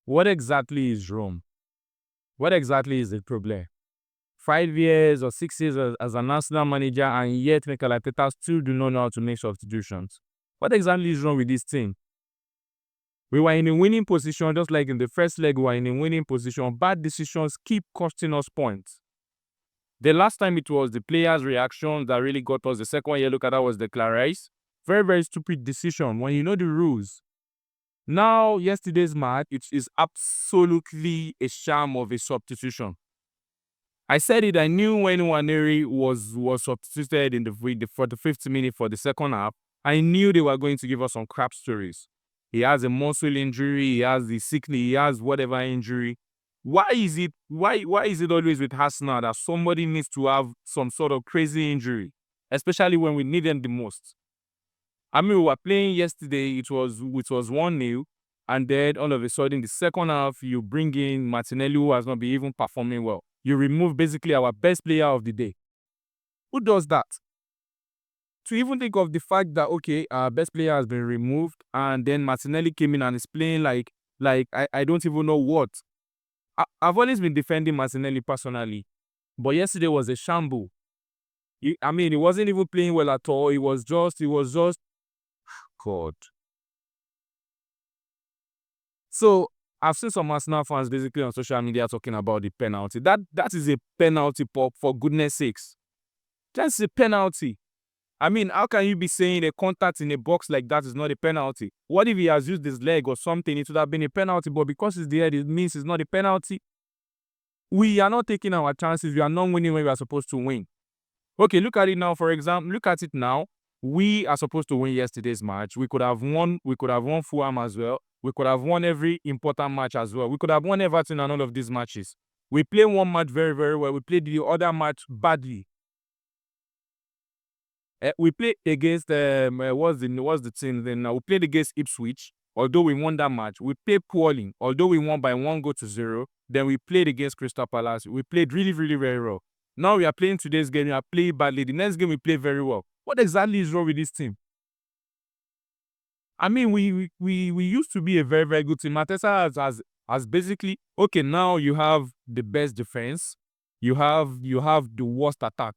What exactly is wrong? What exactly is the problem? 5 years or 6 years as an Arsenal manager, and yet Mikel Arteta still do not know how to make substitutions. What exactly is wrong with this team? We were in a winning position, just like in the first leg, we were in a winning position. Bad decisions keep costing us points. The last time it was the players' reaction that really got us. The second yellow card, that was the Clarice. Very, very stupid decision when you know the rules. Now, yesterday's match, it is absolutely a sham of a substitution. I said it, I knew when Waneri was substituted in the 45th minute for the second half, I knew they were going to give us some crap stories. He has a muscle injury, he has the sickness, he has whatever injury. Why is it always with Arsenal that somebody needs to have some sort of crazy injury, especially when we need them the most? I mean, we were playing yesterday, it was 1-0, and then all of a sudden, the second half, you bring in Martinelli, who has not been even performing well. You remove basically our best player of the day. Who does that? To even think of the fact that, okay, our best player has been removed, and then Martinelli came in and is playing like I don't even know what. I've always been defending Martinelli personally, but yesterday was a shambles. He wasn't even playing well at all. It was just, God. So, I've seen some Arsenal fans basically on social media talking about the penalty. That is a penalty, Pop, for goodness sakes. That's a penalty. I mean, how can you be saying a contact in a box like that is not a penalty? What if he has used his leg or something? It would have been a penalty, but because it's the head, it means it's not a penalty. We are not taking our chances. We are not winning when we are supposed to win. Okay, look at it now. For example, look at it now. We are supposed to win yesterday's match. We could have won Fulham as well. We could have won every important match as well. We could have won Everton and all of these matches. We played one match very, very well. We played the other match badly. We played against what's the team then? We played against Ipswich. Although we won that match, we played poorly. Although we won by 1-0, then we played against Crystal Palace. We played really, really very well. Now we are playing today's game. We are playing badly. The next game we play very well. What exactly is wrong with this team? I mean, we used to be a very, very good team. Arteta has basically, okay, now you have the best defense. You have the worst attack.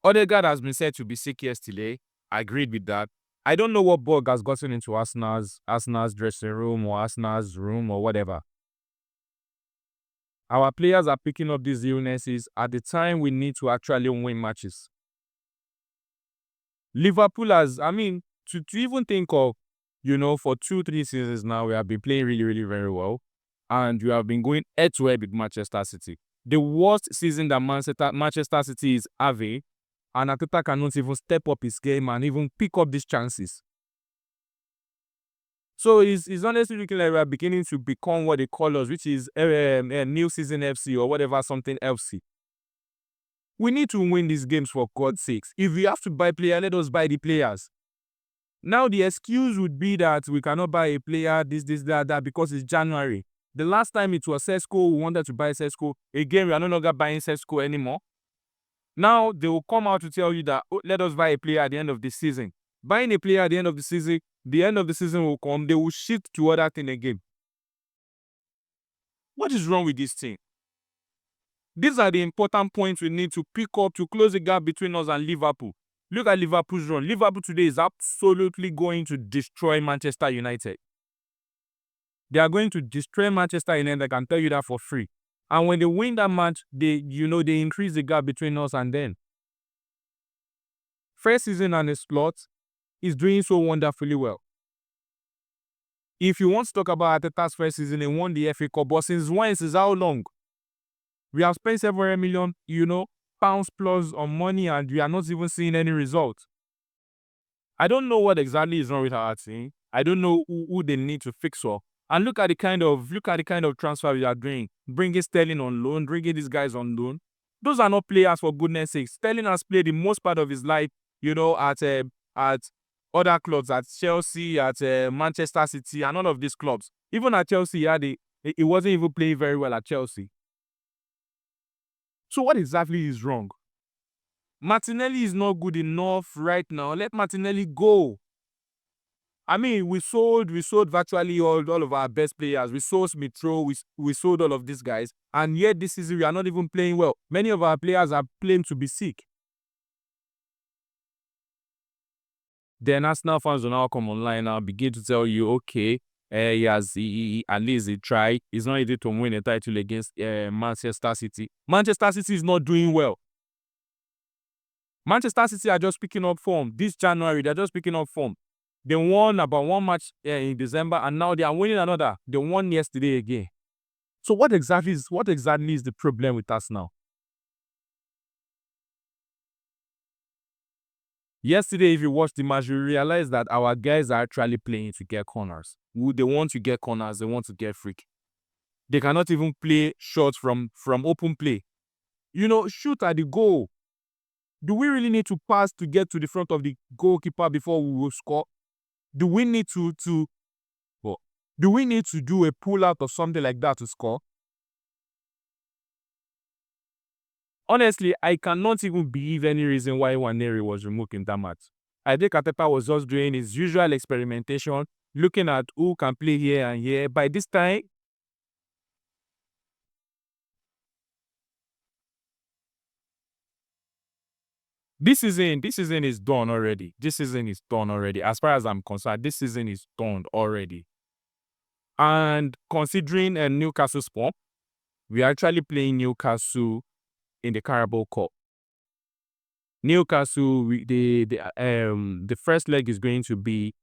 Odegaard has been said to be sick yesterday. I agreed with that. I don't know what bug has gotten into Arsenal's dressing room or Arsenal's room or whatever. Our players are picking up these illnesses at the time we need to actually win matches. Liverpool has, to even think of, for 2-3 seasons now, we have been playing really, really very well. And we have been going head-to-head with Manchester City. The worst season that Manchester City is having, and Arteta cannot even step up his game and even pick up these chances. So it's honestly looking like we are beginning to become what they call us, which is a new season FC or whatever, something FC. We need to win these games for God's sakes. If we have to buy players, let us buy the players. Now the excuse would be that we cannot buy a player, this, that, because it's January. The last time it was Sesko, we wanted to buy Sesko. Again, we are no longer buying Sesko anymore. Now they will come out to tell you that, let us buy a player at the end of the season. Buying a player at the end of the season will come, they will shift to other thing again. What is wrong with this thing? These are the important points we need to pick up to close the gap between us and Liverpool. Look at Liverpool's run. Liverpool today is absolutely going to destroy Manchester United. They are going to destroy Manchester United, I can tell you that for free. And when they win that match, they increase the gap between us and them. First season and a slot is doing so wonderfully well. If you want to talk about Arteta's first season, he won the FA Cup, but since how long? We have spent several million, pounds plus on money, and we are not even seeing any results. I don't know what exactly is wrong with our team. I don't know who they need to fix up. And look at the kind of transfer we are doing. Bringing Sterling on loan, bringing these guys on loan. Those are not players, for goodness sake. Sterling has played the most part of his life, at other clubs, at Chelsea, at Manchester City, and all of these clubs. Even at Chelsea, he wasn't even playing very well at Chelsea. So what exactly is wrong? Martinelli is not good enough right now. Let Martinelli go. I mean, we sold virtually all of our best players. We sold Smith Rowe, we sold all of these guys, and yet this season we are not even playing well. Many of our players are claimed to be sick. Then Arsenal fans will now come online now, begin to tell you, okay, at least he tried. It's not easy to win a title against Manchester City. Manchester City is not doing well. Manchester City are just picking up form. This January, they're just picking up form. They won about one match in December, and now they are winning another. They won yesterday again. So what exactly is the problem with us now? Yesterday, if you watch the match, you realize that our guys are actually playing to get corners. They want to get corners. They want to get free kick. They cannot even play shots from open play. Shoot at the goal. Do we really need to pass to get to the front of the goalkeeper before we will score? Do we need to do a pull out or something like that to score? Honestly, I cannot even believe any reason why Waneri was removed in that match. I think Arteta was just doing his usual experimentation, looking at who can play here and here. By this time, this season is done already. This season is done already. As far as I'm concerned, this season is done already. And considering Newcastle's form, we are actually playing Newcastle in the Carabao Cup. Newcastle, the first leg is going to be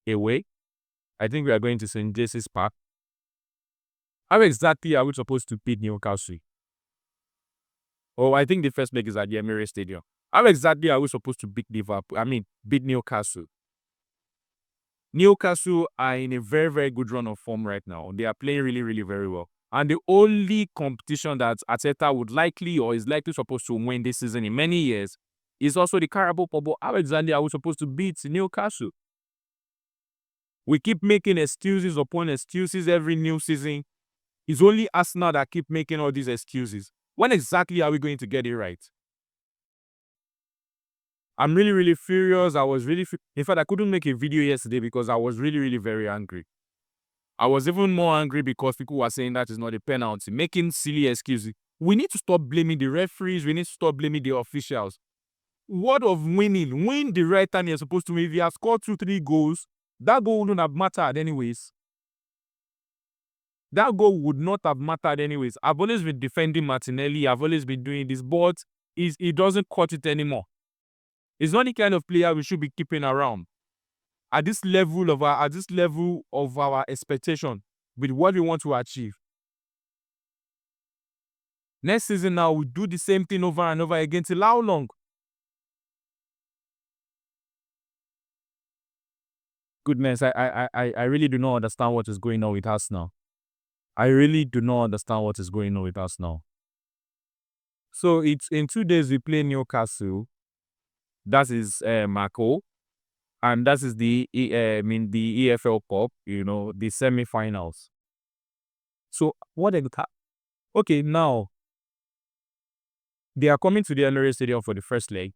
away. I think we are going to St. James's Park. How exactly are we supposed to beat Newcastle? Oh, I think the first leg is at the Emirates Stadium. How exactly are we supposed to beat beat Newcastle? Newcastle are in a very, very good run of form right now. They are playing really, really very well. And the only competition that Arteta would likely or is likely supposed to win this season in many years is also the Carabao Cup. How exactly are we supposed to beat Newcastle? We keep making excuses upon excuses every new season. It's only Arsenal that keep making all these excuses. When exactly are we going to get it right? I'm really, really furious. In fact, I couldn't make a video yesterday because I was really, really very angry. I was even more angry because people were saying that is not a penalty, making silly excuses. We need to stop blaming the referees. We need to stop blaming the officials. What of winning? Win the right time you're supposed to win. If you have scored 2-3 goals, that goal wouldn't have mattered anyways. That goal would not have mattered anyways. I've always been defending Martinelli. I've always been doing this, but he doesn't cut it anymore. He's not the kind of player we should be keeping around. At this level of our expectation with what we want to achieve. Next season now, we do the same thing over and over again till how long? Goodness, I really do not understand what is going on with us now. I really do not understand what is going on with us now. So it's in 2 days we play Newcastle. That is Marco. And that is the EFL Cup, the semi-finals. So what okay, now they are coming to the Emirates Stadium for the first leg.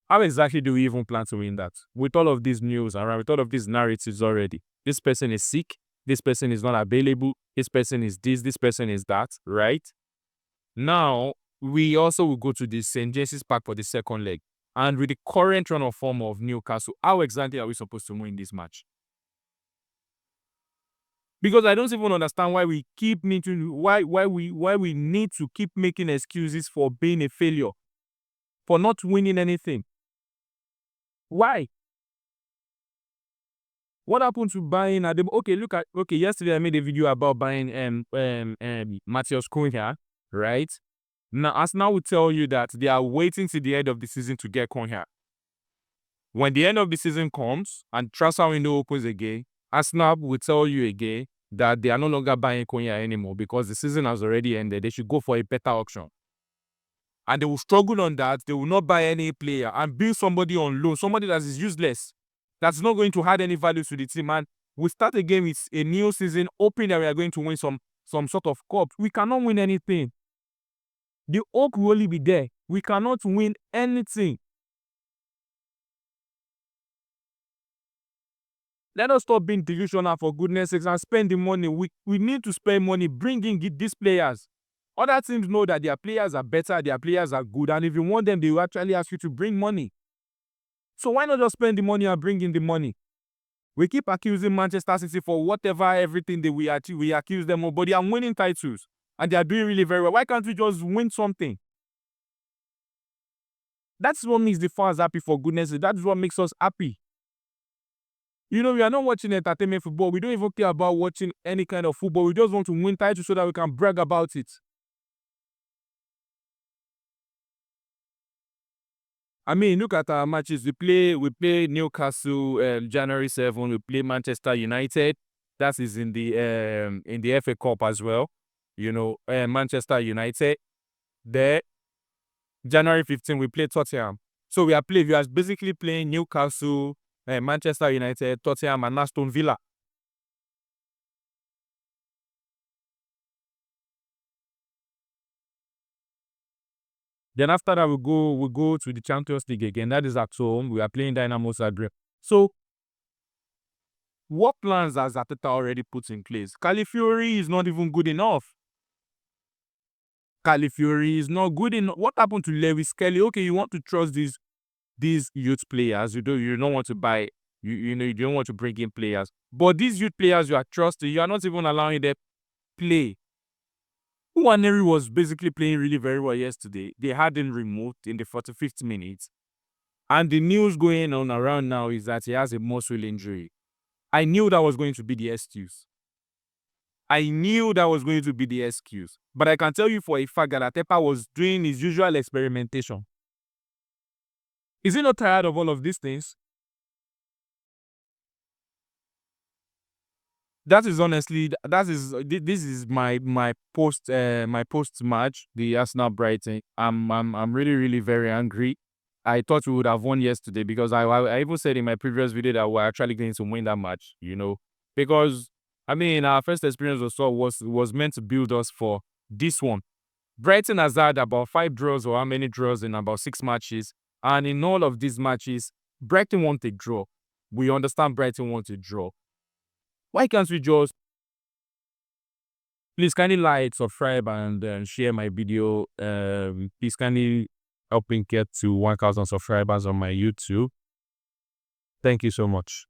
How exactly do we even plan to win that? With all of these news around, with all of these narratives already. This person is sick. This person is not available. This person is this person is that, right? Now, we also will go to the St. James's Park for the second leg. And with the current run of form of Newcastle, how exactly are we supposed to win this match? Because I don't even understand why we need to keep making excuses for being a failure, for not winning anything. Why? What happened to buying yesterday I made a video about buying Matheus Cunha, right? Now Arsenal will tell you that they are waiting till the end of the season to get Cunha. When the end of the season comes and transfer window opens again, Arsenal will tell you again that they are no longer buying Cunha anymore because the season has already ended. They should go for a better auction. And they will struggle on that. They will not buy any player and build somebody on loan, somebody that is useless, that's not going to add any value to the team. And we start again with a new season, hoping that we are going to win some sort of cup. We cannot win anything. The hope will only be there. We cannot win anything. Let us stop being delusional, for goodness sakes, and spend the money. We need to spend money, bring in these players. Other teams know that their players are better, their players are good, and if you want them, they will actually ask you to bring money. So why not just spend the money and bring in the money? We keep accusing Manchester City for whatever, everything that we accuse them of, but they are winning titles and they are doing really very well. Why can't we just win something? That's what makes the fans happy, for goodness sake. That's what makes us happy. We are not watching entertainment football. We don't even care about watching any kind of football. We just want to win titles so that we can brag about it. I mean, look at our matches. We play Newcastle January 7. We play Manchester United. That is in the FA Cup as well. Manchester United. There, January 15, we play Tottenham. So we are basically playing Newcastle, Manchester United, Tottenham, and Aston Villa. Then after that, we go to the Champions League again. That is at home. We are playing Dynamo Zagreb. So, what plans has Arteta already put in place? Calafiori is not even good enough. Calafiori is not good enough. What happened to Lewis Kelly? Okay, you want to trust these youth players. You don't want to buy. You don't want to bring in players. But these youth players you are trusting, you are not even allowing them play. Nwaneri was basically playing really very well yesterday. They had him removed in the 45th minute. And the news going on around now is that he has a muscle injury. I knew that was going to be the excuse. But I can tell you for a fact that Atepa was doing his usual experimentation. Is he not tired of all of these things? This is my post match, the Arsenal Brighton. I'm really, really very angry. I thought we would have won yesterday because I even said in my previous video that we're actually going to win that match, because I mean our first experience was meant to build us for this one. Brighton has had about 5 draws, or how many draws in about 6 matches, and in all of these matches, Brighton want a draw. We understand Brighton want a draw. Why can't we just please kindly like, subscribe, and share my video? Please kindly help me get to 1,000 subscribers on my YouTube. Thank you so much.